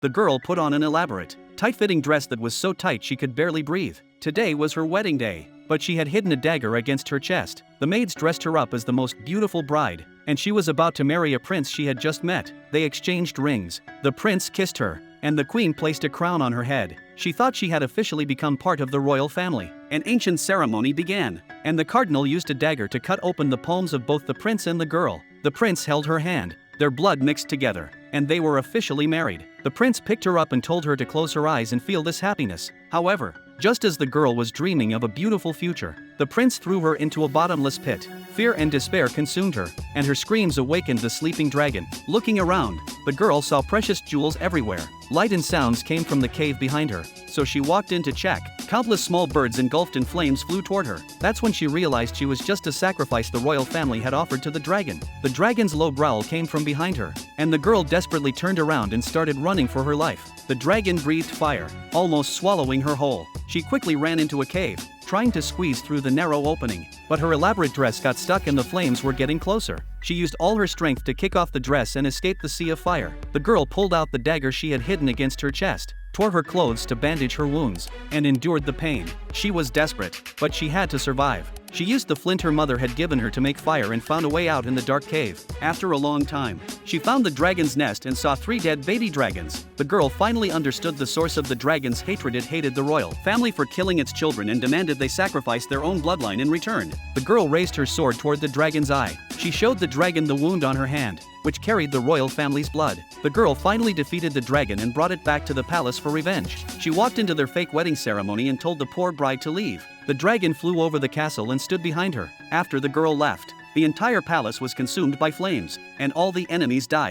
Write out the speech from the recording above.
The girl put on an elaborate, tight-fitting dress that was so tight she could barely breathe. Today was her wedding day, but she had hidden a dagger against her chest. The maids dressed her up as the most beautiful bride, and she was about to marry a prince she had just met. They exchanged rings. The prince kissed her, and the queen placed a crown on her head. She thought she had officially become part of the royal family. An ancient ceremony began, and the cardinal used a dagger to cut open the palms of both the prince and the girl. The prince held her hand. Their blood mixed together, and they were officially married. The prince picked her up and told her to close her eyes and feel this happiness. However, just as the girl was dreaming of a beautiful future, the prince threw her into a bottomless pit. Fear and despair consumed her, and her screams awakened the sleeping dragon. Looking around, the girl saw precious jewels everywhere. Light and sounds came from the cave behind her, so she walked in to check. Countless small birds engulfed in flames flew toward her. That's when she realized she was just a sacrifice the royal family had offered to the dragon. The dragon's low growl came from behind her, and the girl desperately turned around and started running for her life. The dragon breathed fire, almost swallowing her whole. She quickly ran into a cave, trying to squeeze through the narrow opening, but her elaborate dress got stuck and the flames were getting closer. She used all her strength to kick off the dress and escape the sea of fire. The girl pulled out the dagger she had hidden against her chest, tore her clothes to bandage her wounds, and endured the pain. She was desperate, but she had to survive. She used the flint her mother had given her to make fire and found a way out in the dark cave. After a long time, she found the dragon's nest and saw 3 dead baby dragons. The girl finally understood the source of the dragon's hatred. It hated the royal family for killing its children and demanded they sacrifice their own bloodline in return. The girl raised her sword toward the dragon's eye. She showed the dragon the wound on her hand, which carried the royal family's blood. The girl finally defeated the dragon and brought it back to the palace for revenge. She walked into their fake wedding ceremony and told the poor bride to leave. The dragon flew over the castle and stood behind her. After the girl left, the entire palace was consumed by flames, and all the enemies died.